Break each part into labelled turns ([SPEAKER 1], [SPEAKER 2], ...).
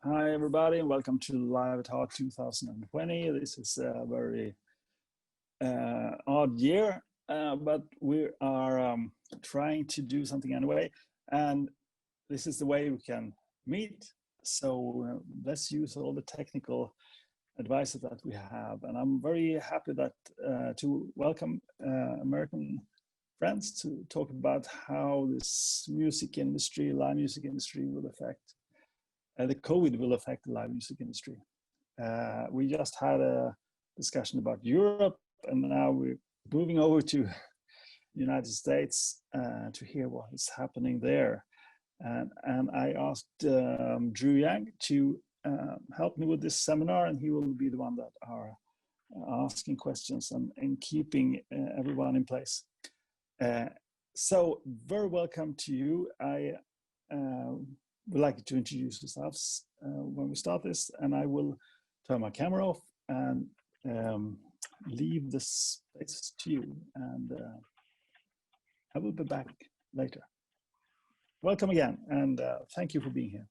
[SPEAKER 1] Hi, everybody, and welcome to Live at Heart 2020. This is a very odd year, but we are trying to do something anyway, and this is the way we can meet. So let's use all the technical advices that we have, and I'm very happy that to welcome American friends to talk about how this music industry, live music industry, will affect. The COVID will affect the live music industry. We just had a discussion about Europe, and now we're moving over to the United States to hear what is happening there. And I asked Drew Young to help me with this seminar, and he will be the one that are asking questions and keeping everyone in place. So very welcome to you. I would like you to introduce yourselves when we start this, and I will turn my camera off and leave the space to you, and I will be back later. Welcome again, and thank you for being here.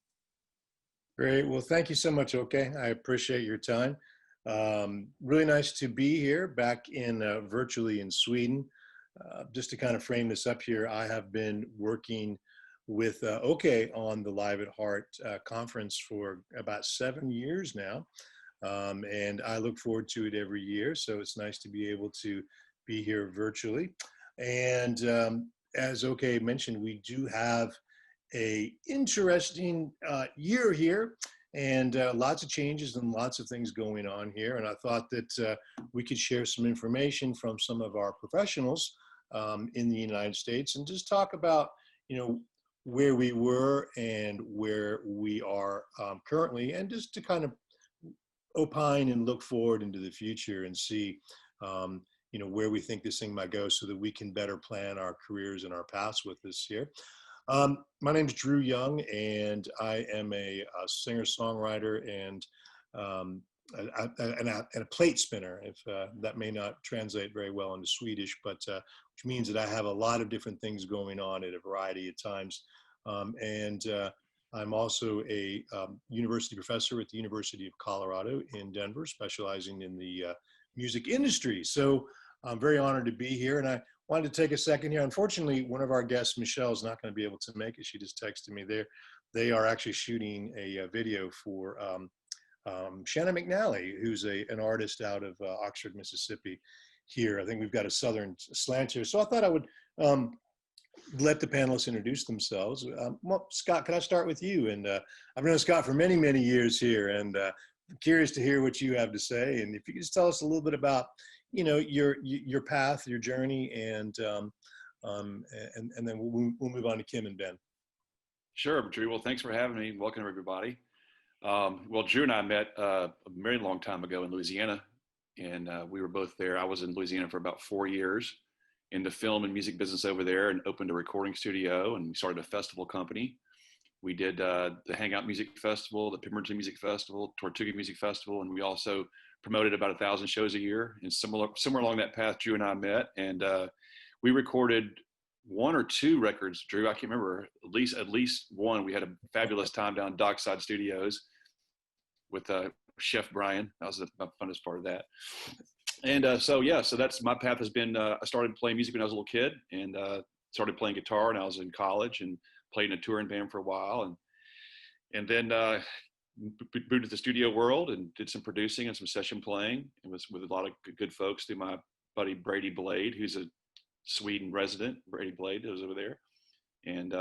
[SPEAKER 2] Great. Well, thank you so much, Okay. I appreciate your time. Really nice to be here back in virtually in Sweden. Just to kind of frame this up here, I have been working with OK on the Live at Heart conference for about 7 years now. And I look forward to it every year. So it's nice to be able to be here virtually. And as OK mentioned, we do have a interesting year here, and lots of changes and lots of things going on here. And I thought that we could share some information from some of our professionals in the United States and just talk about, where we were and where we are currently, and just to kind of opine and look forward into the future and see, where we think this thing might go so that we can better plan our careers and our paths with this here. My name is Drew Young, and I am a singer-songwriter and a plate spinner, if that may not translate very well into Swedish, but which means that I have a lot of different things going on at a variety of times. I'm also a university professor at the University of Colorado in Denver, specializing in the music industry. So I'm very honored to be here, and I wanted to take a second here. Unfortunately, one of our guests, Michelle, is not going to be able to make it. She just texted me there. They are actually shooting a video for Shannon McNally, who's an artist out of Oxford, Mississippi here. I think we've got a southern slant here. So I thought I would let the panelists introduce themselves. Well, Scott, can I start with you? And I've known Scott for many, many years here, and I'm curious to hear what you have to say. And if you could just tell us a little bit about, your path, your journey, and then we'll move on to Kim and Ben.
[SPEAKER 3] Sure, Drew. Well, thanks for having me. Welcome, everybody. Well, Drew and I met a very long time ago in Louisiana, and we were both there. I was in Louisiana for about 4 years in the film and music business over there, and opened a recording studio, and we started a festival company. We did the Hangout Music Festival, the Pemberton Music Festival, Tortuga Music Festival, and we also promoted about 1,000 shows a year. And somewhere along that path, Drew and I met, and we recorded 1 or 2 records, Drew. I can't remember, at least one. We had a fabulous time down Dockside Studios with Chef Brian. That was the funnest part of that. And so that's my path has been, I started playing music when I was a little kid, and started playing guitar when I was in college, and played in a touring band for a while. And then moved to the studio world and did some producing and some session playing, and was with a lot of good folks through my buddy Brady Blade, who's a Sweden resident. Brady Blade was over there, and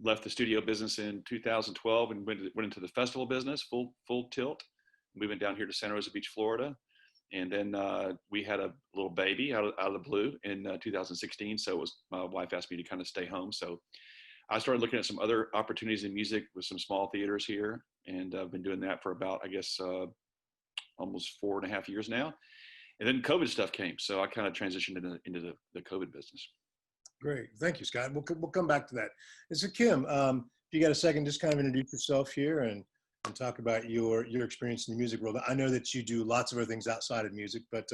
[SPEAKER 3] left the studio business in 2012 and went into the festival business full tilt. We went down here to Santa Rosa Beach, Florida, and then we had a little baby out of the blue in 2016. So my wife asked me to kind of stay home. So I started looking at some other opportunities in music with some small theaters here, and I've been doing that for about, I guess, almost 4.5 years now. And then COVID stuff came, so I kind of transitioned into the COVID business.
[SPEAKER 2] Great, thank you, Scott. We'll come back to that. And so, Kim, if you got a second, just kind of introduce yourself here and talk about your experience in the music world. I know that you do lots of other things outside of music, but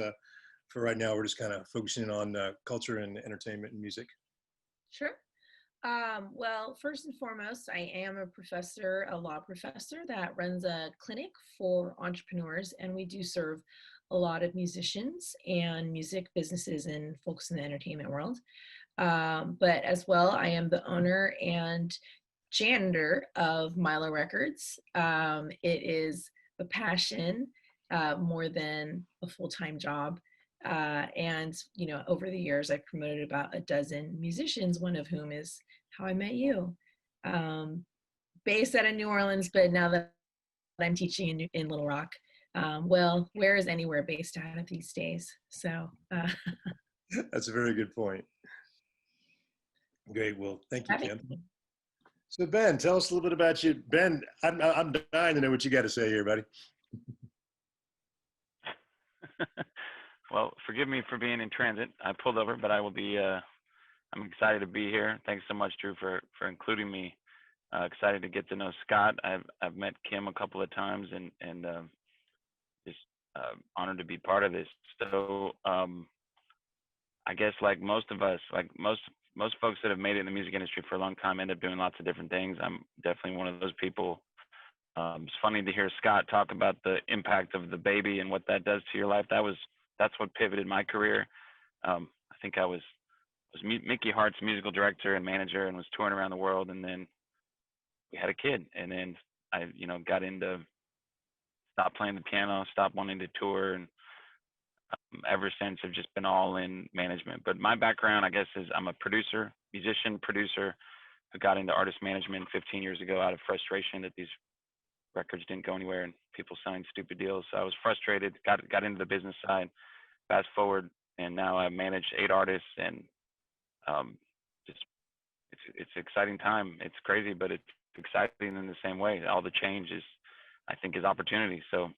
[SPEAKER 2] for right now, we're just kind of focusing on culture and entertainment and music.
[SPEAKER 4] Sure. Well, first and foremost, I am a law professor that runs a clinic for entrepreneurs, and we do serve a lot of musicians and music businesses and folks in the entertainment world. But as well, I am the owner and janitor of Milo Records. It is a passion more than a full-time job. And, over the years, I've promoted about a dozen musicians, one of whom is how I met you. Based out of New Orleans, but now that I'm teaching in Little Rock, well, where is anywhere based out of these days? So
[SPEAKER 2] That's a very good point. Great. Well, thank you, Kim. So Ben, tell us a little bit about you. Ben, I'm dying to know what you got to say here, buddy.
[SPEAKER 5] Well, forgive me for being in transit. I pulled over, but I will be, I'm excited to be here. Thanks so much, Drew, for including me. Excited to get to know Scott. I've met Kim a couple of times and just honored to be part of this. So I guess like most of us, like most folks that have made it in the music industry for a long time end up doing lots of different things. I'm definitely one of those people. It's funny to hear Scott talk about the impact of the baby and what that does to your life. That's what pivoted my career. I think I was Mickey Hart's musical director and manager and was touring around the world, and then we had a kid, and then I got into stopped playing the piano, stopped wanting to tour, and ever since I've just been all in management. But my background, I guess, is I'm a musician producer who got into artist management 15 years ago out of frustration that these records didn't go anywhere and people signed stupid deals. So I was frustrated, got into the business side. Fast forward, and now I manage 8 artists, and it's an exciting time. It's crazy, but it's exciting in the same way. All the change I think, is opportunity. So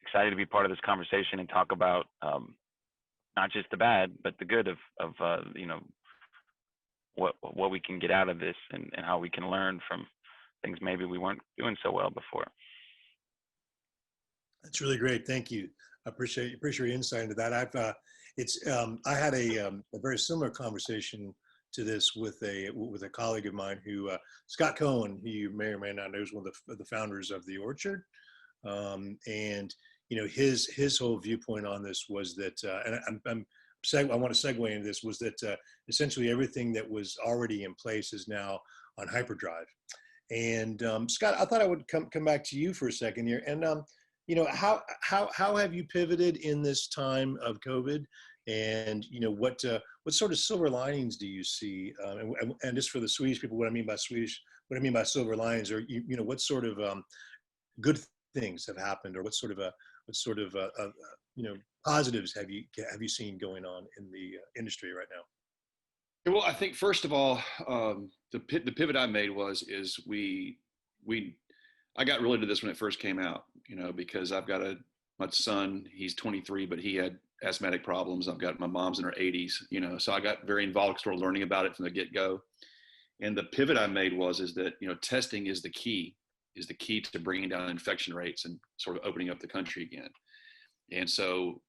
[SPEAKER 5] excited to be part of this conversation and talk about not just the bad, but the good of what we can get out of this and how we can learn from things maybe we weren't doing so well before.
[SPEAKER 2] That's really great. Thank you. I appreciate your insight into that. I had a very similar conversation to this with a colleague of mine who Scott Cohen, who you may or may not know, is one of the founders of The Orchard, and his whole viewpoint on this was that, and I want to segue into this, was that essentially everything that was already in place is now on hyperdrive. And Scott, I thought I would come back to you for a second here, and how have you pivoted in this time of COVID? And what sort of silver linings do you see? And just for the Swedish people, what I mean by silver linings, or what sort of good things have happened, or what sort of positives have you seen going on in the industry right now?
[SPEAKER 3] Well, I think first of all, the pivot I made I got really into this when it first came out, because I've got my son, he's 23, but he had asthmatic problems. I've got my mom's in her 80s, so I got very involved, sort of learning about it from the get-go. And the pivot I made is that, testing is the key to bringing down infection rates and sort of opening up the country again. And so,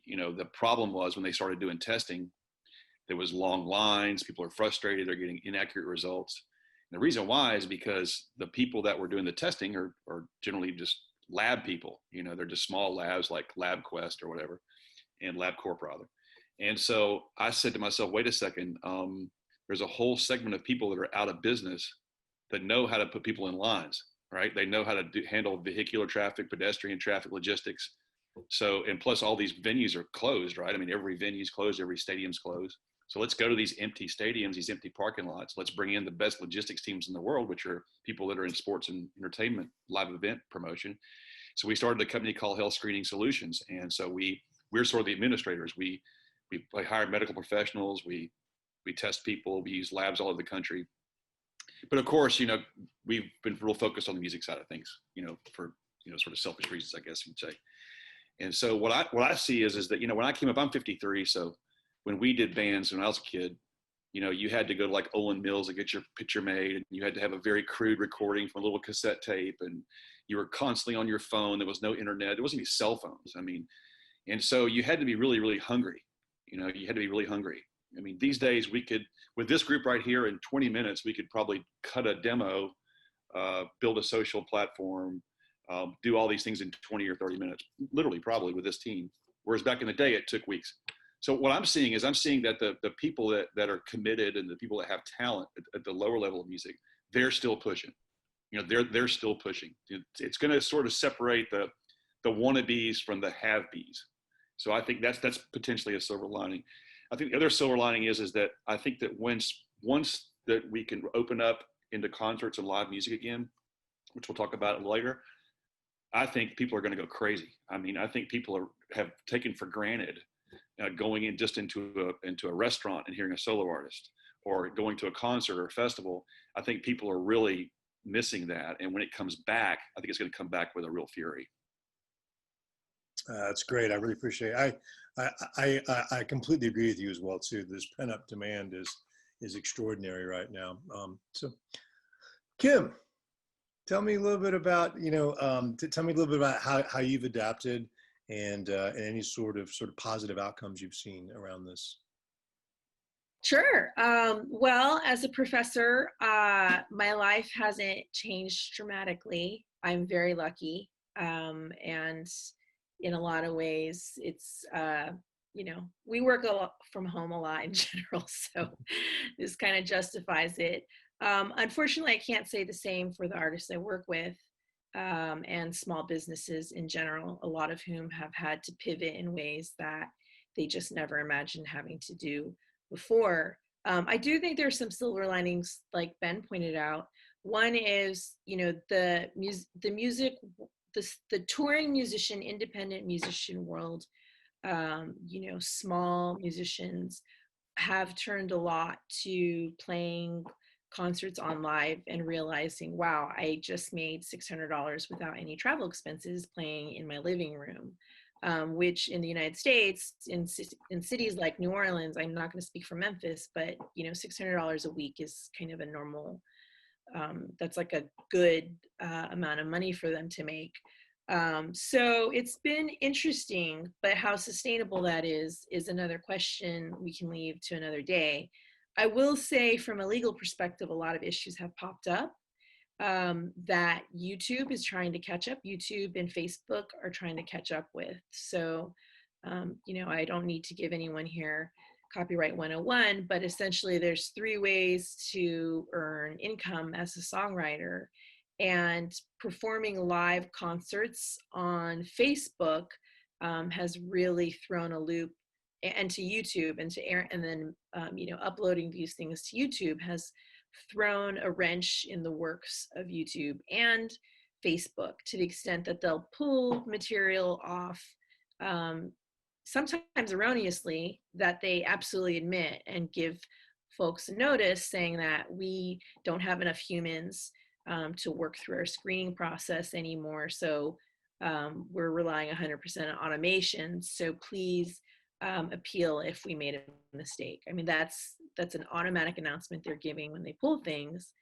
[SPEAKER 3] the problem was when they started doing testing, there was long lines, people are frustrated, they're getting inaccurate results. And the reason why is because the people that were doing the testing are generally just lab people, they're just small labs like LabQuest or whatever, and LabCorp rather. And so I said to myself, wait a second, there's a whole segment of people that are out of business that know how to put people in lines, right? They know how to handle vehicular traffic, pedestrian traffic, logistics. So, and plus all these venues are closed, right? I mean, every venue's closed, every stadium's closed. So let's go to these empty stadiums, these empty parking lots. Let's bring in the best logistics teams in the world, which are people that are in sports and entertainment, live event promotion. So we started a company called Health Screening Solutions. And so we're sort of the administrators. We hire medical professionals, we test people, we use labs all over the country. But of course, we've been real focused on the music side of things, for, sort of selfish reasons, I guess you'd say. And so what I see is that, when I came up, I'm 53. So when we did bands when I was a kid, you had to go to like Olin Mills to get your picture made, and you had to have a very crude recording from a little cassette tape, and you were constantly on your phone. There was no internet. There wasn't any cell phones. I mean, and so you had to be really, really hungry. You had to be really hungry. I mean, these days we could, with this group right here in 20 minutes, we could probably cut a demo, build a social platform, do all these things in 20 or 30 minutes, literally probably with this team. Whereas back in the day, it took weeks. So what I'm seeing is that the people that are committed and the people that have talent at the lower level of music, they're still pushing. You know, they're still pushing. It's going to sort of separate the wannabes from the have-bees. So I think that's potentially a silver lining. I think the other silver lining is that I think that once that we can open up into concerts and live music again, which we'll talk about later, I think people are going to go crazy. I mean, I think people have taken for granted going in just into a restaurant and hearing a solo artist, or going to a concert or a festival. I think people are really missing that, and when it comes back, I think it's going to come back with a real fury.
[SPEAKER 2] That's great. I really appreciate it. I completely agree with you as well too. This pent up demand is extraordinary right now. So, Kim, tell me a little bit about tell me a little bit about how you've adapted and any sort of positive outcomes you've seen around this.
[SPEAKER 4] Sure. Well, as a professor, my life hasn't changed dramatically. I'm very lucky. And in a lot of ways, it's, we work a lot from home a lot in general. So this kind of justifies it. Unfortunately, I can't say the same for the artists I work with and small businesses in general, a lot of whom have had to pivot in ways that they just never imagined having to do before. I do think there's some silver linings, like Ben pointed out. One is, the touring musician, independent musician world, small musicians have turned a lot to playing concerts on live and realizing, wow, I just made $600 without any travel expenses playing in my living room. Which in the United States, in cities like New Orleans, I'm not going to speak for Memphis, but $600 a week is kind of a normal, that's like a good amount of money for them to make. So it's been interesting, but how sustainable that is another question we can leave to another day. I will say from a legal perspective, a lot of issues have popped up. That YouTube is trying to catch up. YouTube and Facebook are trying to catch up with. So, I don't need to give anyone here copyright 101, but essentially there's 3 ways to earn income as a songwriter, and performing live concerts on Facebook has really thrown a loop, and to YouTube and then uploading these things to YouTube has thrown a wrench in the works of YouTube and Facebook, to the extent that they'll pull material off, sometimes erroneously, that they absolutely admit, and give folks a notice saying that we don't have enough humans to work through our screening process anymore. So we're relying 100% on automation. So please appeal if we made a mistake. I mean, that's an automatic announcement they're giving when they pull things.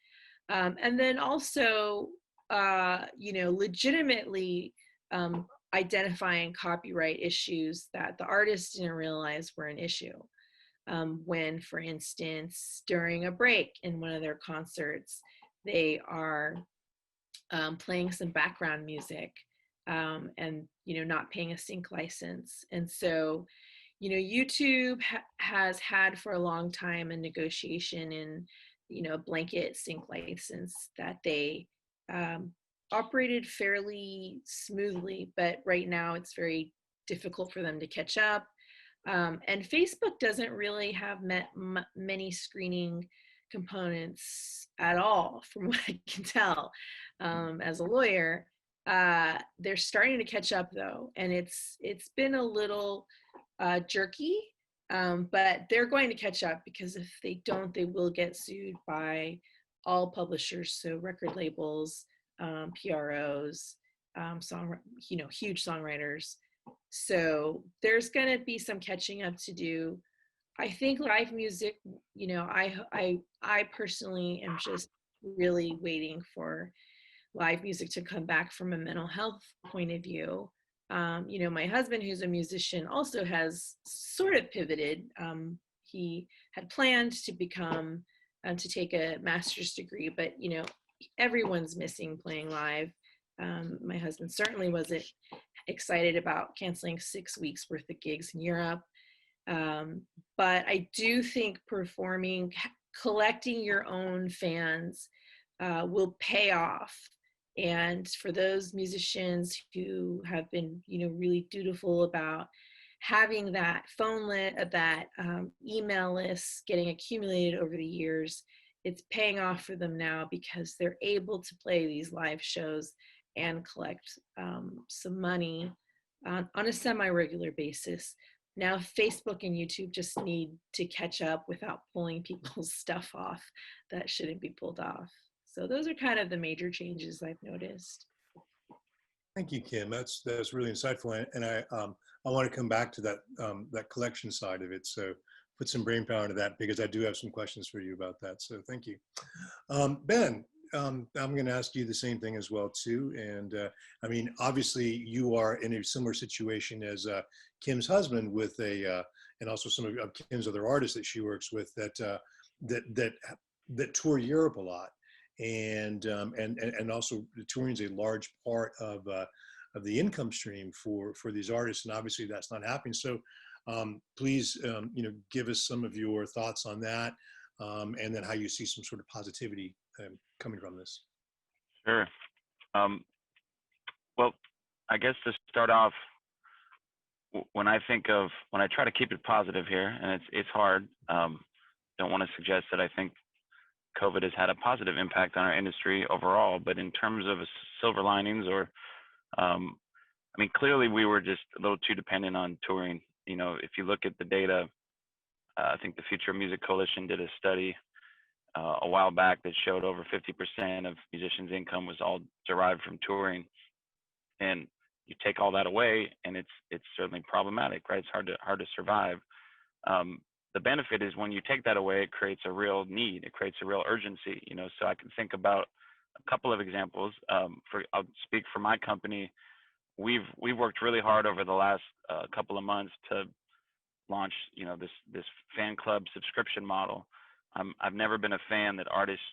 [SPEAKER 4] And then also, legitimately identifying copyright issues that the artists didn't realize were an issue. When, for instance, during a break in one of their concerts, they are playing some background music and, not paying a sync license. And so, YouTube has had for a long time a negotiation and, a blanket sync license that they operated fairly smoothly, but right now it's very difficult for them to catch up. And Facebook doesn't really have many screening components at all, from what I can tell as a lawyer. They're starting to catch up though, and it's been a little jerky, but they're going to catch up, because if they don't, they will get sued by all publishers, so record labels, PROs, huge songwriters. So there's going to be some catching up to do. I think live music, I personally am just really waiting for live music to come back from a mental health point of view. My husband, who's a musician, also has sort of pivoted. He had planned to become, to take a master's degree, but everyone's missing playing live. My husband certainly wasn't excited about canceling 6 weeks worth of gigs in Europe. But I do think performing, collecting your own fans will pay off. And for those musicians who have been, really dutiful about having that phone list, that email list getting accumulated over the years, it's paying off for them now because they're able to play these live shows and collect some money on a semi-regular basis. Now Facebook and YouTube just need to catch up without pulling people's stuff off that shouldn't be pulled off. So those are kind of the major changes I've noticed.
[SPEAKER 2] Thank you, Kim. That's really insightful, and I want to come back to that collection side of it. So put some brain power into that because I do have some questions for you about that. So thank you, Ben. I'm going to ask you the same thing as well too. And I mean, obviously, you are in a similar situation as Kim's husband with and also some of Kim's other artists that she works with that tour Europe a lot. And also touring is a large part of the income stream for these artists, and obviously that's not happening. So please, give us some of your thoughts on that, and then how you see some sort of positivity coming from this.
[SPEAKER 5] Sure. Well, I guess to start off, when I try to keep it positive here, and it's hard. Don't want to suggest that I think COVID has had a positive impact on our industry overall, but in terms of silver linings, or clearly we were just a little too dependent on touring. If you look at the data, I think the Future of Music Coalition did a study a while back that showed over 50% of musicians' income was all derived from touring, and you take all that away, and it's certainly problematic, right? It's hard to survive. The benefit is when you take that away, it creates a real need. It creates a real urgency, so I can think about a couple of examples. I'll speak for my company. We've worked really hard over the last couple of months to launch, this fan club subscription model. I've never been a fan that artists,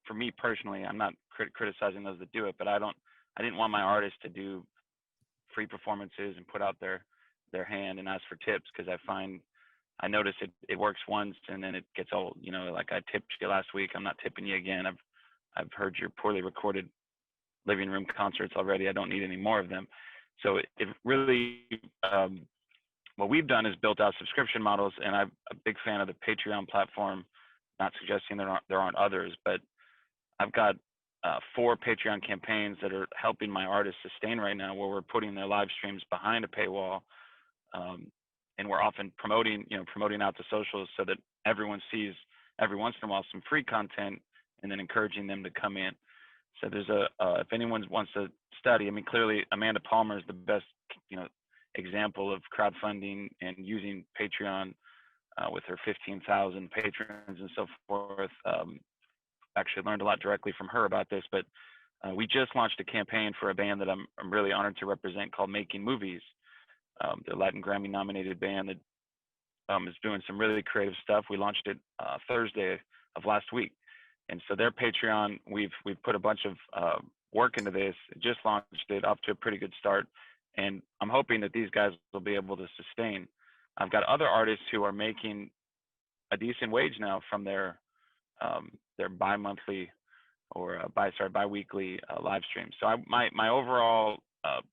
[SPEAKER 5] for me personally, I'm not criticizing those that do it, but I didn't want my artists to do free performances and put out their hand and ask for tips, because I notice it works once and then it gets old. Like I tipped you last week, I'm not tipping you again. I've heard your poorly recorded living room concerts already. I don't need any more of them. So it really, what we've done is built out subscription models, and I'm a big fan of the Patreon platform. Not suggesting there aren't others, but I've got 4 Patreon campaigns that are helping my artists sustain right now, where we're putting their live streams behind a paywall. And we're often promoting out to socials so that everyone sees every once in a while some free content, and then encouraging them to come in. So there's if anyone wants to study, clearly Amanda Palmer is the best, example of crowdfunding and using Patreon with her 15,000 patrons and so forth. Actually learned a lot directly from her about this, but we just launched a campaign for a band that I'm really honored to represent called Making Movies. The Latin Grammy nominated band that is doing some really creative stuff. We launched it Thursday of last week. And so their Patreon, we've put a bunch of work into this, just launched it, off to a pretty good start. And I'm hoping that these guys will be able to sustain. I've got other artists who are making a decent wage now from their bi-monthly or bi-weekly live streams. So my overall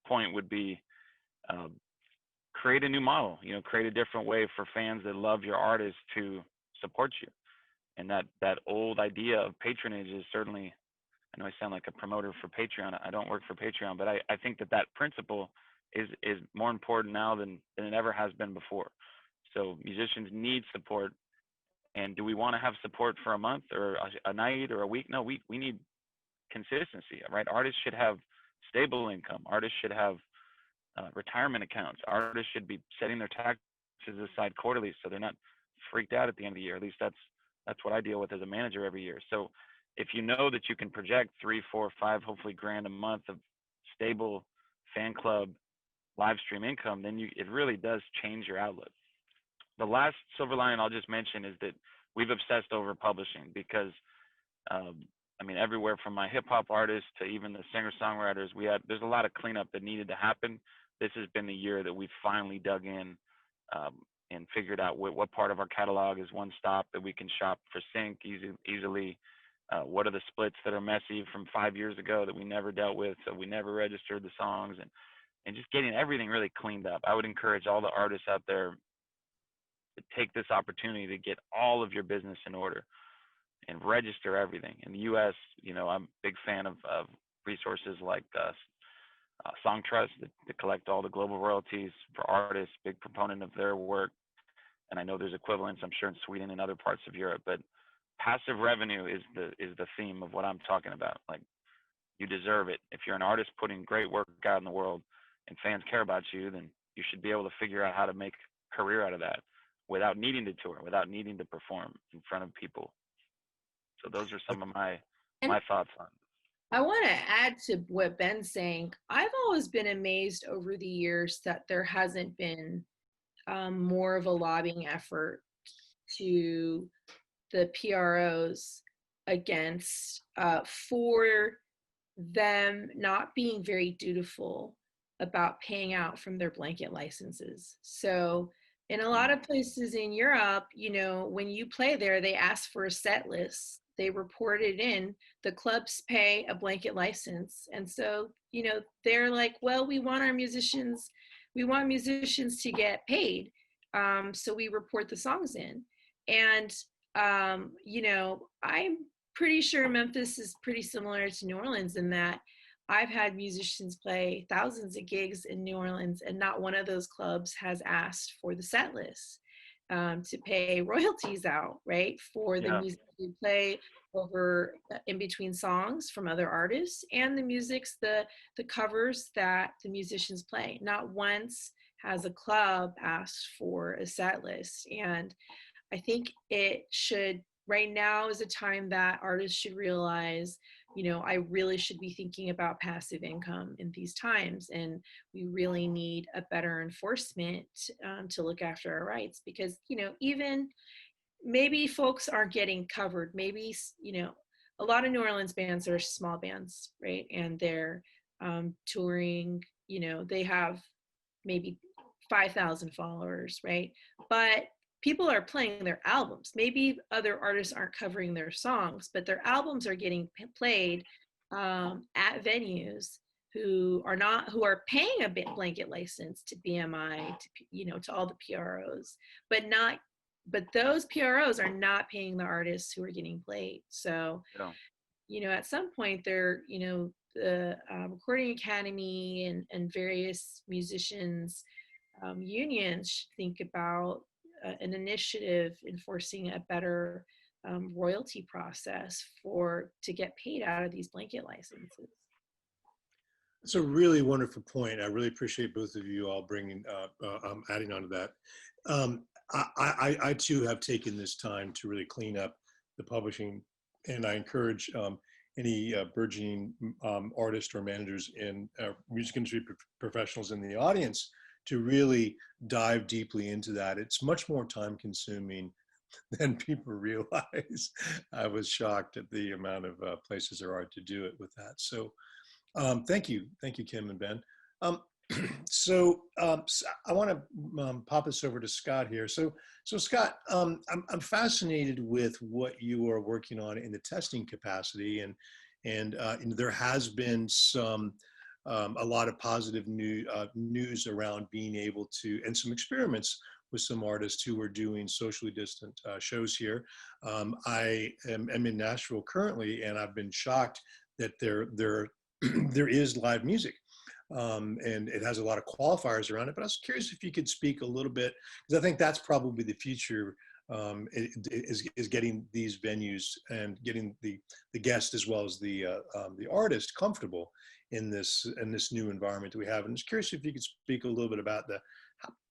[SPEAKER 5] point would be, create a new model, create a different way for fans that love your artist to support you. And that old idea of patronage is certainly, I know I sound like a promoter for Patreon. I don't work for Patreon, but I think that principle is more important now than it ever has been before. So musicians need support. And do we want to have support for a month or a night or a week? No, we need consistency, right? Artists should have stable income. Artists should have retirement accounts. Artists should be setting their taxes aside quarterly so they're not freaked out at the end of the year. At least that's what I deal with as a manager every year. So if you know that you can project 3, 4, 5, hopefully grand a month of stable fan club live stream income, then it really does change your outlook. the last silver lining I'll just mention is that we've obsessed over publishing because, I mean, everywhere from my hip hop artists to even the singer-songwriters, there's a lot of cleanup that needed to happen. This has been the year that we've finally dug in and figured out what part of our catalog is one stop that we can shop for sync easily. What are the splits that are messy from 5 years ago that we never dealt with, so we never registered the songs, and just getting everything really cleaned up. I would encourage all the artists out there to take this opportunity to get all of your business in order and register everything. In the U.S., you know, I'm a big fan of resources like Song Trust that collect all the global royalties for artists, big proponent of their work. And I know there's equivalents, I'm sure, in Sweden and other parts of Europe, but passive revenue is the theme of what I'm talking about. Like, you deserve it. If you're an artist putting great work out in the world and fans care about you, then you should be able to figure out how to make a career out of that without needing to tour, without needing to perform in front of people. So those are some of my thoughts on it.
[SPEAKER 4] I want to add to what Ben's saying. I've always been amazed over the years that there hasn't been more of a lobbying effort to the PROs against for them not being very dutiful about paying out from their blanket licenses. So in a lot of places in Europe, you know, when you play there, they ask for a set list. They report it in. The clubs pay a blanket license. And so, you know, they're like, well, we want musicians to get paid. So we report the songs in. And, you know, I'm pretty sure Memphis is pretty similar to New Orleans in that I've had musicians play thousands of gigs in New Orleans, and not one of those clubs has asked for the set list to pay royalties out, right? For the music we play over in between songs from other artists and the the covers that the musicians play. Not once has a club asked for a set list. And I think right now is a time that artists should realize, you know, I really should be thinking about passive income in these times. And we really need a better enforcement to look after our rights, because, you know, even maybe folks aren't getting covered. Maybe, you know, a lot of New Orleans bands are small bands, right? And they're touring, you know, they have maybe 5,000 followers, right? But people are playing their albums. Maybe other artists aren't covering their songs, but their albums are getting played at venues who are paying a blanket license to BMI, to all the PROs, but those PROs are not paying the artists who are getting played. So, you know, at some point the Recording Academy and various musicians unions should think about an initiative enforcing a better royalty process to get paid out of these blanket licenses.
[SPEAKER 2] That's a really wonderful point. I really appreciate both of you all adding on to that. I too have taken this time to really clean up the publishing, and I encourage any burgeoning artists or managers in music industry professionals in the audience to really dive deeply into that. It's much more time consuming than people realize. I was shocked at the amount of places there are to do it with that. So thank you, Kim and Ben. So I want to pop this over to Scott here. So Scott, I'm fascinated with what you are working on in the testing capacity, and there has been a lot of positive news around being able to, and some experiments with some artists who are doing socially distant shows here. I am in Nashville currently, and I've been shocked that there is live music. And it has a lot of qualifiers around it, but I was curious if you could speak a little bit, because I think that's probably the future, is getting these venues and getting the guest as well as the artist comfortable in this new environment that we have. And I was curious if you could speak a little bit about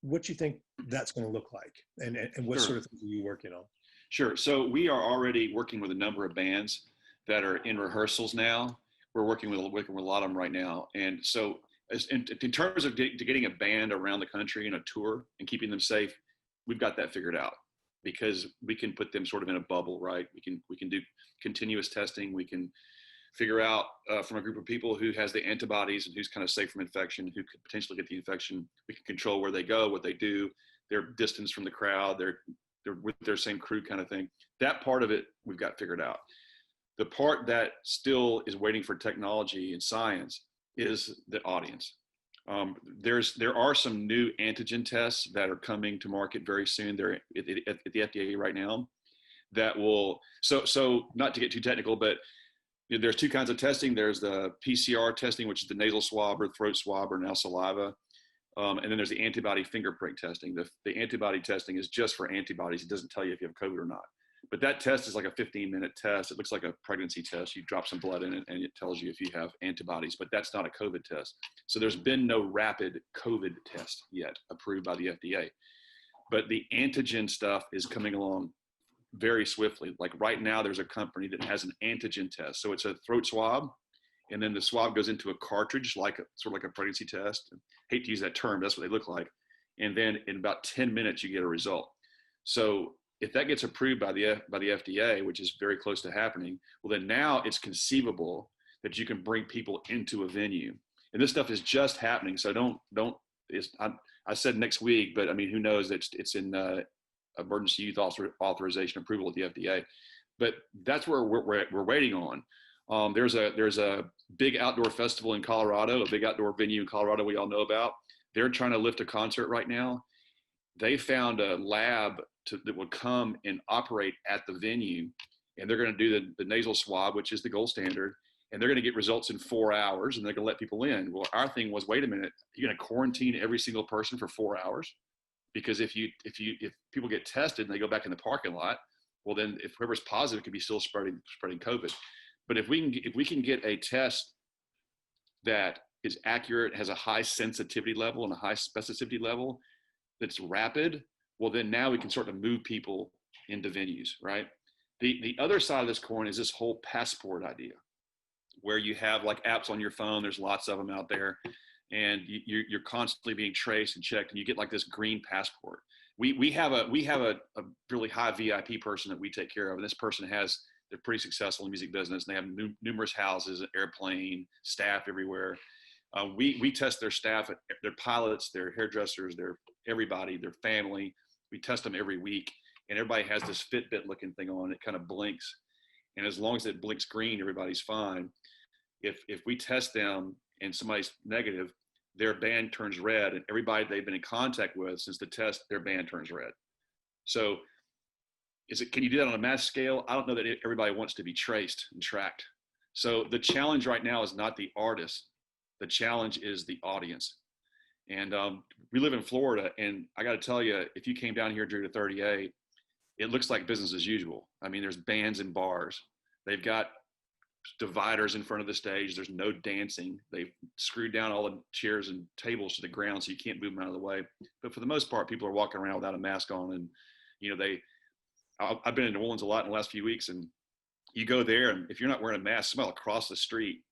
[SPEAKER 2] what you think that's going to look like, and what sort of things are you working on?
[SPEAKER 3] Sure. So we are already working with a number of bands that are in rehearsals now. We're working with a lot of them right now. And so in terms of getting a band around the country in a tour and keeping them safe, we've got that figured out, because we can put them sort of in a bubble, right? We can do continuous testing. We can figure out from a group of people who has the antibodies and who's kind of safe from infection, who could potentially get the infection. We can control where they go, what they do, their distance from the crowd, they're with their same crew kind of thing. That part of it we've got figured out. The part that still is waiting for technology and science is the audience. There are some new antigen tests that are coming to market very soon. They're at the FDA right now that will, so not to get too technical, but there's two kinds of testing. There's the PCR testing, which is the nasal swab or throat swab or now saliva. And then there's the antibody fingerprint testing. The antibody testing is just for antibodies. It doesn't tell you if you have COVID or not. But that test is like a 15-minute test. It looks like a pregnancy test. You drop some blood in it and it tells you if you have antibodies, but that's not a COVID test. So there's been no rapid COVID test yet approved by the FDA. But the antigen stuff is coming along very swiftly. Like right now, there's a company that has an antigen test. So it's a throat swab, and then the swab goes into a cartridge, sort of like a pregnancy test. I hate to use that term, that's what they look like. And then in about 10 minutes, you get a result. So if that gets approved by the FDA, which is very close to happening, well, then now it's conceivable that you can bring people into a venue. And this stuff is just happening. So I said next week, but I mean, who knows? It's in emergency use authorization approval at the FDA. But that's where we're waiting on. There's a big outdoor festival in Colorado, a big outdoor venue in Colorado we all know about. They're trying to lift a concert right now. They found a lab that would come and operate at the venue, and they're going to do the nasal swab, which is the gold standard, and they're going to get results in 4 hours, and they're going to let people in. Well, our thing was, wait a minute, you're going to quarantine every single person for 4 hours? Because if people get tested and they go back in the parking lot, well, then if whoever's positive could be still spreading COVID. But if we can get a test that is accurate, has a high sensitivity level and a high specificity level, that's rapid, well, then now we can sort of move people into venues, right? The other side of this coin is this whole passport idea, where you have like apps on your phone. There's lots of them out there, and you're constantly being traced and checked, and you get like this green passport. We have a really high VIP person that we take care of, and this person they're pretty successful in the music business, and they have numerous houses, an airplane, staff everywhere. We test their staff, their pilots, their hairdressers, their everybody, their family. We test them every week, and everybody has this Fitbit looking thing on. It kind of blinks, and as long as it blinks green, everybody's fine. If we test them and somebody's negative, their band turns red, and everybody they've been in contact with since the test, their band turns red. So can you do that on a mass scale? I don't know that everybody wants to be traced and tracked. So the challenge right now is not the artist. The challenge is the audience. And we live in Florida, and I got to tell you, if you came down here during the 38, it looks like business as usual. I mean, there's bands and bars. They've got dividers in front of the stage. There's no dancing. They've screwed down all the chairs and tables to the ground so you can't move them out of the way. But for the most part, people are walking around without a mask on. And, I've been in New Orleans a lot in the last few weeks, and you go there, and if you're not wearing a mask, somebody will cross the street.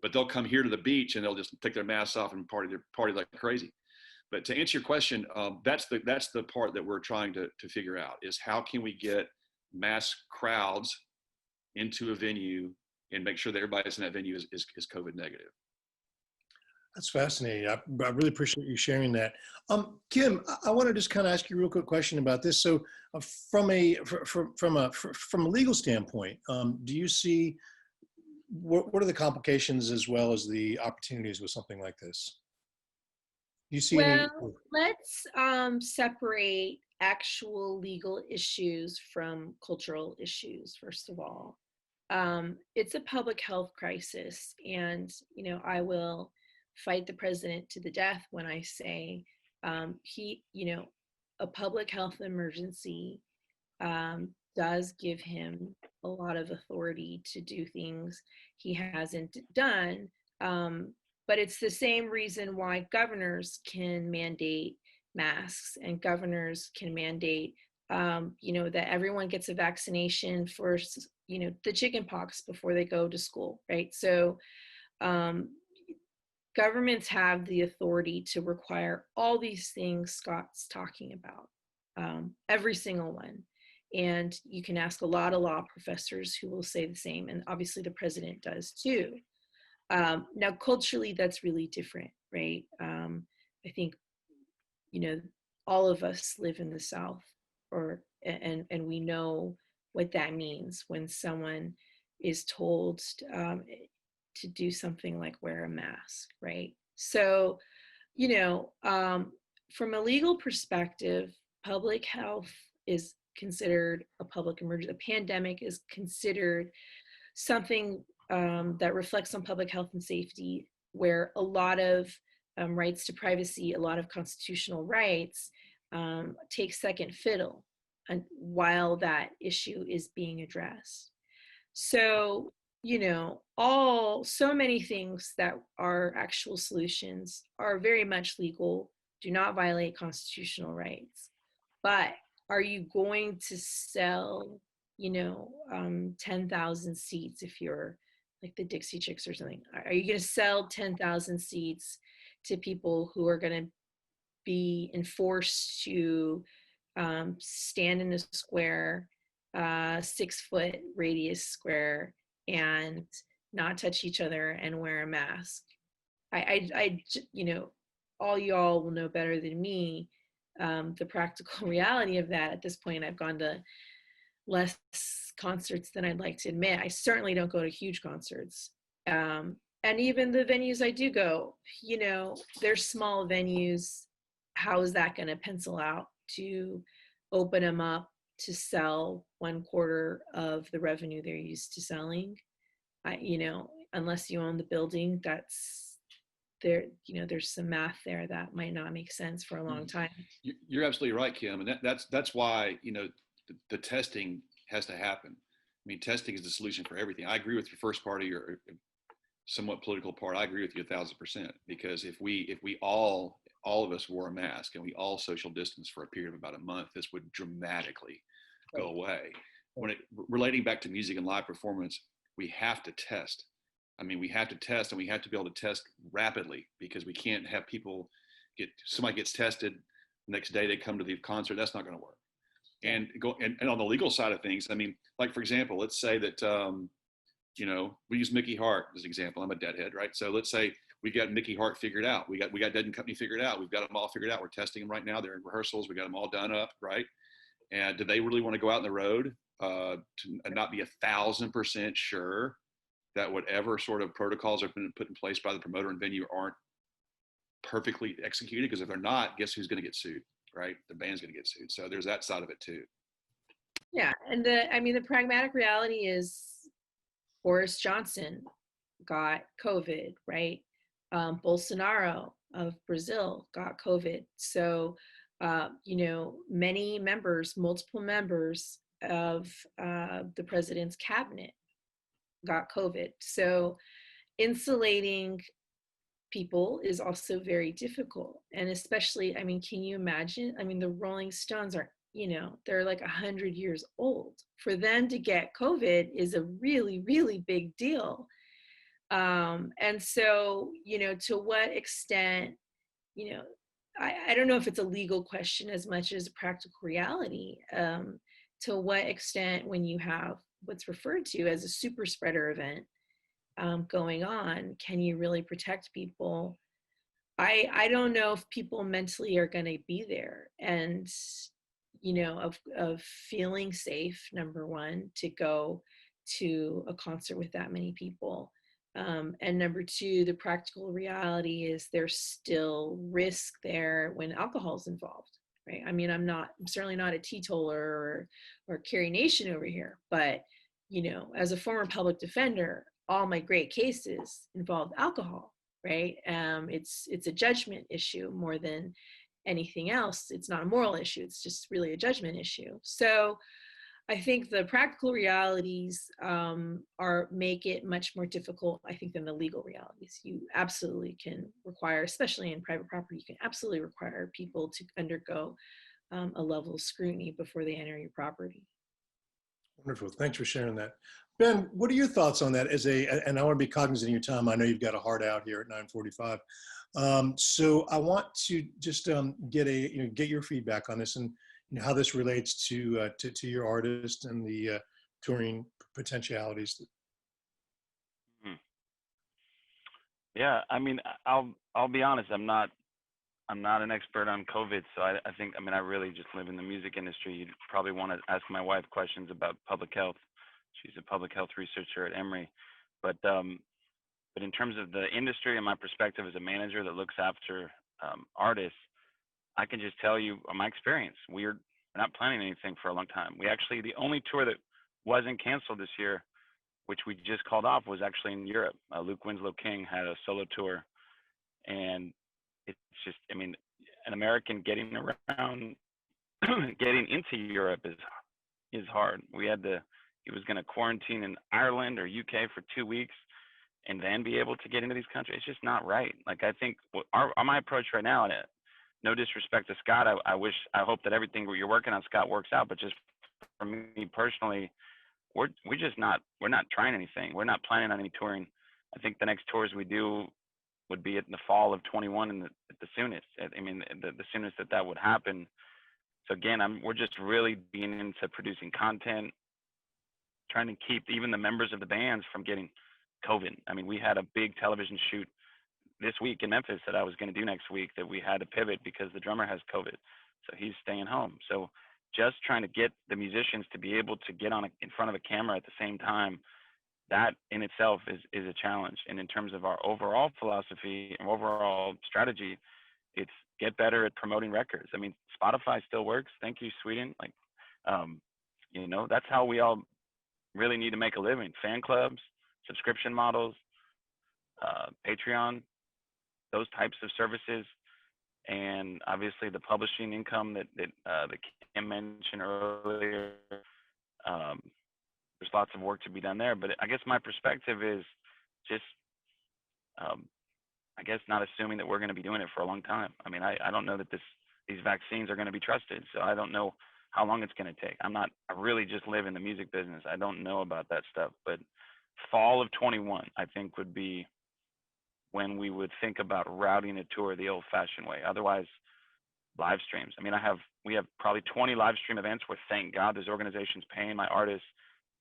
[SPEAKER 3] But they'll come here to the beach and they'll just take their masks off and party like crazy. But to answer your question, that's the part that we're trying to figure out, is how can we get mass crowds into a venue and make sure that everybody that's in that venue is COVID negative.
[SPEAKER 2] That's fascinating. I really appreciate you sharing that. Kim, I want to just kind of ask you a real quick question about this. So from a legal standpoint, do you see what are the complications as well as the opportunities with something like this? Do you see
[SPEAKER 4] let's separate actual legal issues from cultural issues, first of all. It's a public health crisis, and I will fight the president to the death when I say a public health emergency does give him a lot of authority to do things he hasn't done. But it's the same reason why governors can mandate masks, and governors can mandate, that everyone gets a vaccination for, the chickenpox before they go to school, right? So governments have the authority to require all these things Scott's talking about. every single one. And you can ask a lot of law professors who will say the same. And obviously the president does too. Now, culturally, that's really different, right? I think, you know, all of us live in the South, and we know what that means when someone is told to do something like wear a mask, right? So, you know, from a legal perspective, public health is considered a public emergency. The pandemic is considered something that reflects on public health and safety, where a lot of rights to privacy, a lot of constitutional rights take second fiddle while that issue is being addressed. So, you know, so many things that are actual solutions are very much legal, do not violate constitutional rights. But are you going to sell, you know, 10,000 seats if you're like the Dixie Chicks or something? Are you going to sell 10,000 seats to people who are going to be enforced to stand in a square, 6-foot radius square, and not touch each other and wear a mask? You know, all y'all will know better than me the practical reality of that. At this point, I've gone to less concerts than I'd like to admit. I certainly don't go to huge concerts. And even the venues I do go, you know, they're small venues. How is that going to pencil out to open them up to sell 1/4 of the revenue they're used to selling? You know, unless you own the building, that's there, you know, there's some math there that might not make sense for a long time.
[SPEAKER 3] You're absolutely right, Kim. And that's why, you know, the testing has to happen. I mean, testing is the solution for everything. I agree with your first part of your somewhat political part. I agree with you 1,000%, because if we all of us wore a mask and we all social distance for a period of about a month, this would dramatically go away. When relating back to music and live performance, we have to test. I mean, we have to test, and we have to be able to test rapidly, because we can't have people somebody gets tested, the next day they come to the concert. That's not going to work. And on the legal side of things, I mean, like, for example, let's say that, you know, we use Mickey Hart as an example. I'm a Deadhead, right? So let's say we got Mickey Hart figured out. We got Dead and Company figured out. We've got them all figured out. We're testing them right now. They're in rehearsals. We got them all done up, right? And do they really want to go out on the road to not be 1,000% sure that whatever sort of protocols have been put in place by the promoter and venue aren't perfectly executed? Because if they're not, guess who's going to get sued, right? The band's going to get sued. So there's that side of it too.
[SPEAKER 4] Yeah, and the pragmatic reality is Boris Johnson got COVID, right? Bolsonaro of Brazil got COVID. So, you know, multiple members of the president's cabinet got COVID. So insulating people is also very difficult. And especially, I mean, can you imagine? I mean, the Rolling Stones are, you know, they're like 100 years old. For them to get COVID is a really, really big deal. And so, you know, to what extent, you know, I don't know if it's a legal question as much as a practical reality. To what extent, when you have what's referred to as a super spreader event going on, can you really protect people? I don't know if people mentally are going to be there, and, you know, of feeling safe, number one, to go to a concert with that many people. And number two, the practical reality is there's still risk there when alcohol is involved, right? I mean, I'm certainly not a teetotaler or Carrie Nation over here, but, you know, as a former public defender, all my great cases involved alcohol, right? It's a judgment issue more than anything else. It's not a moral issue. It's just really a judgment issue. So I think the practical realities make it much more difficult, I think, than the legal realities. You absolutely can require, especially in private property, you can absolutely require people to undergo a level of scrutiny before they enter your property.
[SPEAKER 2] Wonderful. Thanks for sharing that. Ben, what are your thoughts on that? And I want to be cognizant of your time. I know you've got a hard out here at 9:45. So I want to just get your feedback on this. And how this relates to your artist and the touring potentialities.
[SPEAKER 5] Yeah, I mean, I'll be honest. I'm not an expert on COVID, so I think, I mean, I really just live in the music industry. You'd probably want to ask my wife questions about public health. She's a public health researcher at Emory. But in terms of the industry and my perspective as a manager that looks after artists, I can just tell you my experience. We're not planning anything for a long time. The only tour that wasn't canceled this year, which we just called off, was actually in Europe. Luke Winslow King had a solo tour, and it's just, I mean, an American getting around, getting into Europe is hard. He was going to quarantine in Ireland or UK for 2 weeks and then be able to get into these countries. It's just not right. Like, I think my approach right now, and no disrespect to Scott, I hope that everything you're working on, Scott, works out, but just for me personally, we're not trying anything. We're not planning on any touring. I think the next tours we do would be in the fall of 21 and at the soonest. I mean, the soonest that would happen. So again, we're just really being into producing content, trying to keep even the members of the bands from getting COVID. I mean, we had a big television shoot this week in Memphis that I was going to do next week that we had to pivot because the drummer has COVID. So he's staying home. So just trying to get the musicians to be able to get in front of a camera at the same time, that in itself is a challenge. And in terms of our overall philosophy and overall strategy, it's get better at promoting records. I mean, Spotify still works. Thank you, Sweden. Like, that's how we all really need to make a living. Fan clubs, subscription models, Patreon, those types of services. And obviously the publishing income that Kim mentioned earlier, there's lots of work to be done there. But I guess my perspective is just, I guess, not assuming that we're going to be doing it for a long time. I mean, I don't know that these vaccines are going to be trusted. So I don't know how long it's going to take. I really just live in the music business. I don't know about that stuff. But fall of 21, I think, would be when we would think about routing a tour the old-fashioned way. Otherwise, live streams. I mean, we have probably 20 live stream events where, thank God, there's organizations paying my artists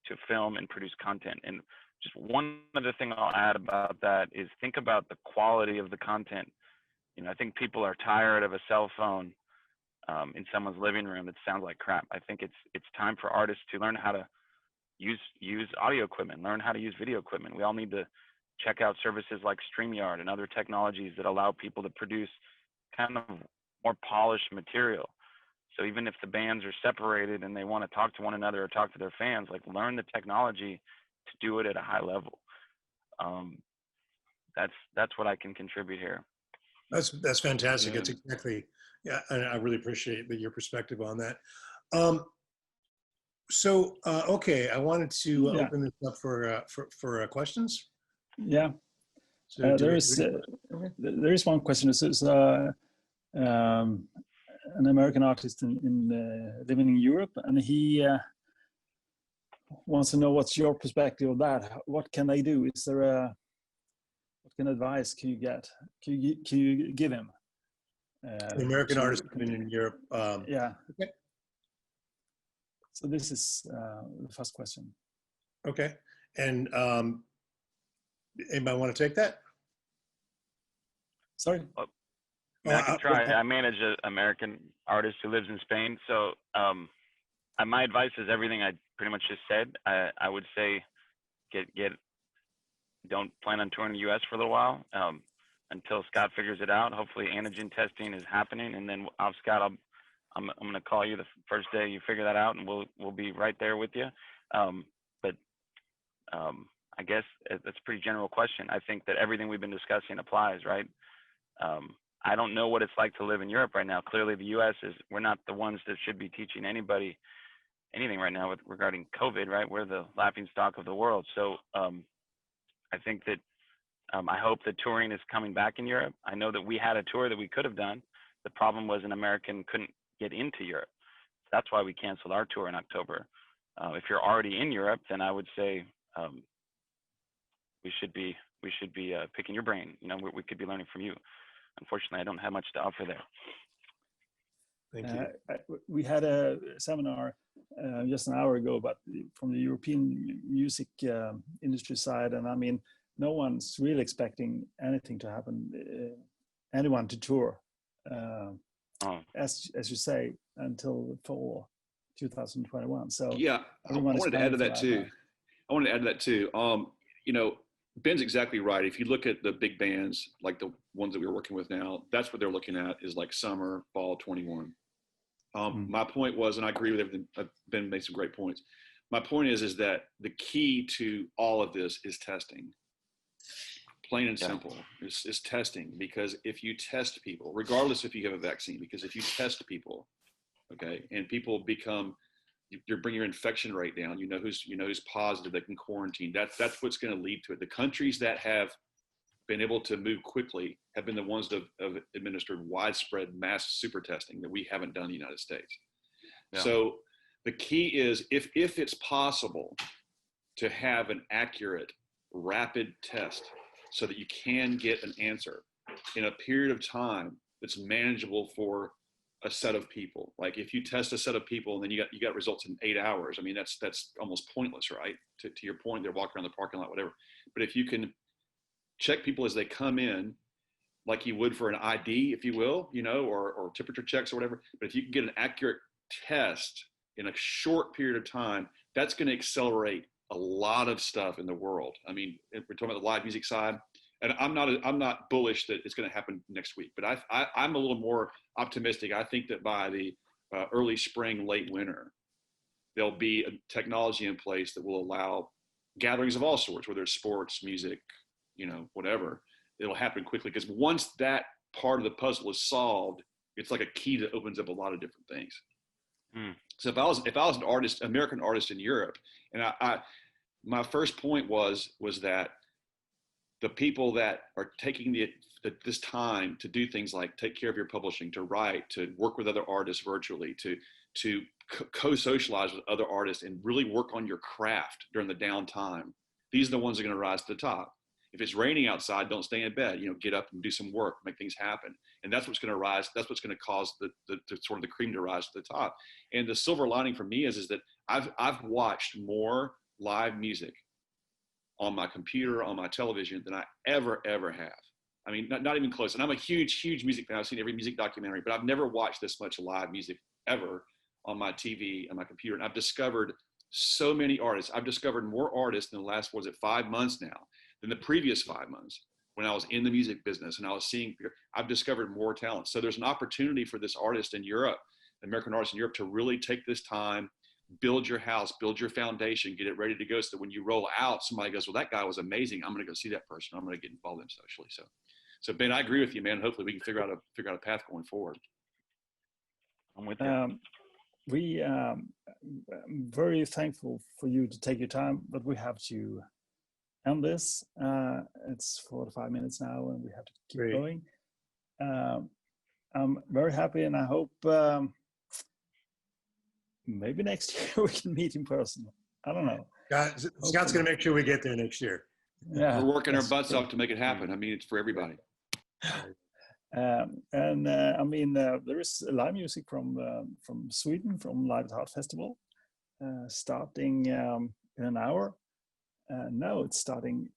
[SPEAKER 5] to film and produce content. And just one other thing I'll add about that is think about the quality of the content. I think people are tired of a cell phone in someone's living room that sounds like crap. I think it's time for artists to learn how to use audio equipment, learn how to use video equipment. We all need to check out services like StreamYard and other technologies that allow people to produce kind of more polished material. So even if the bands are separated and they want to talk to one another or talk to their fans, like, learn the technology to do it at a high level. That's what I can contribute here.
[SPEAKER 2] That's fantastic.
[SPEAKER 3] Yeah.
[SPEAKER 2] That's exactly, yeah. I really appreciate your perspective on that. Okay, I wanted to open this up for questions.
[SPEAKER 1] Yeah.
[SPEAKER 2] So
[SPEAKER 1] there is one question. This is an American artist living in Europe, and he wants to know what's your perspective of that. What can they do? Is there what kind of advice can you get? Can you give him?
[SPEAKER 2] The American artist living in Europe.
[SPEAKER 1] Yeah.
[SPEAKER 2] Okay.
[SPEAKER 1] So this is the first question.
[SPEAKER 2] Okay. And anybody want to take that?
[SPEAKER 1] Sorry.
[SPEAKER 5] I can try. I manage an American artist who lives in Spain. So my advice is everything I pretty much just said. I would say don't plan on touring the U.S. for a little while until Scott figures it out. Hopefully antigen testing is happening, and then Scott, I'm going to call you the first day you figure that out, and we'll be right there with you. But I guess that's a pretty general question. I think that everything we've been discussing applies, right? I don't know what it's like to live in Europe right now. Clearly, the U.S. we're not the ones that should be teaching anybody anything right now regarding COVID, right? We're the laughing stock of the world. So I think that I hope that touring is coming back in Europe. I know that we had a tour that we could have done. The problem was an American couldn't get into Europe. That's why we canceled our tour in October. If you're already in Europe, then I would say we should be picking your brain. We could be learning from you. Unfortunately, I don't have much to offer there.
[SPEAKER 2] Thank you.
[SPEAKER 1] We had a seminar just an hour ago, but from the European music industry side, and I mean, no one's really expecting anything to happen, anyone to tour, as you say, until fall 2021. So
[SPEAKER 3] yeah, I wanted to add to that too. I wanted to add to that too. You know, Ben's exactly right. If you look at the big bands, like the ones that we're working with now, that's what they're looking at is like summer, fall 21. My point was, and I agree with everything, Ben made some great points. My point is that the key to all of this is testing. Plain and simple, is testing. Because if you test people, regardless if you have a vaccine, because if you test people, okay, and people become, you're bringing your infection rate down, you know who's positive, they can quarantine. That's what's going to lead to it. The countries that have been able to move quickly have been the ones that have administered widespread mass super testing that we haven't done in the United States. Yeah. So the key is if it's possible to have an accurate, rapid test so that you can get an answer in a period of time that's manageable for a set of people. Like if you test a set of people and then you got results in 8 hours, I mean, that's almost pointless, right? To your point, they're walking around the parking lot, whatever. But if you can check people as they come in, like you would for an ID, if you will, you know, or temperature checks or whatever. But if you can get an accurate test in a short period of time, that's going to accelerate a lot of stuff in the world. I mean, if we're talking about the live music side, and I'm not bullish that it's going to happen next week, but I'm a little more optimistic. I think that by the early spring, late winter, there'll be a technology in place that will allow gatherings of all sorts, whether it's sports, music, you know, whatever. It'll happen quickly because once that part of the puzzle is solved, it's like a key that opens up a lot of different things. So if I was an artist, American artist in Europe, and my first point was that the people that are taking this time to do things like take care of your publishing, to write, to work with other artists virtually, to co-socialize with other artists and really work on your craft during the downtime, these are the ones that are going to rise to the top. If it's raining outside, don't stay in bed, you know, get up and do some work, make things happen. And that's what's going to rise. That's what's going to cause the sort of the cream to rise to the top. And the silver lining for me is that I've watched more live music on my computer, on my television than I ever have. I mean, not even close. And I'm a huge music fan. I've seen every music documentary, but I've never watched this much live music ever on my TV, on my computer. And I've discovered so many artists. I've discovered more artists in the last, 5 months now than the previous 5 months when I was in the music business and I was seeing, I've discovered more talent. So there's an opportunity for this artist in Europe, American artist in Europe, to really take this time, build your house, build your foundation, get it ready to go so that when you roll out, somebody goes, well, that guy was amazing. I'm going to go see that person. I'm going to get involved in socially. So Ben, I agree with you, man. Hopefully we can figure out a path going forward.
[SPEAKER 5] I'm with you.
[SPEAKER 1] I'm very thankful for you to take your time, but we have to end this. It's 45 minutes now and we have to keep going. I'm very happy and I hope maybe next year we can meet in person. I don't know.
[SPEAKER 2] Scott's going to make sure we get there next year.
[SPEAKER 1] Yeah,
[SPEAKER 3] we're working our butts off to make it happen. I mean, it's for everybody.
[SPEAKER 1] I mean, there is live music from Sweden, from Live at Heart Festival, starting in an hour. No, it's starting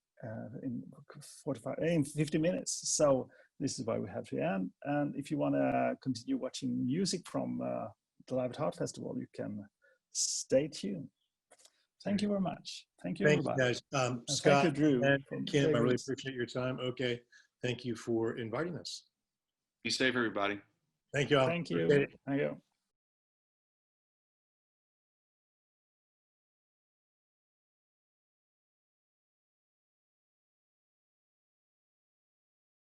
[SPEAKER 1] in 50 minutes. So this is why we have to end. And if you want to continue watching music from the Live at Heart Festival, you can stay tuned. Thank you very much. Thank you, everybody.
[SPEAKER 2] Thank you, guys. Scott, thank you, Drew, and Kim, I really appreciate your time. Okay. Thank you for inviting us.
[SPEAKER 3] Be safe, everybody.
[SPEAKER 2] Thank you all.
[SPEAKER 1] Thank you. Thank you.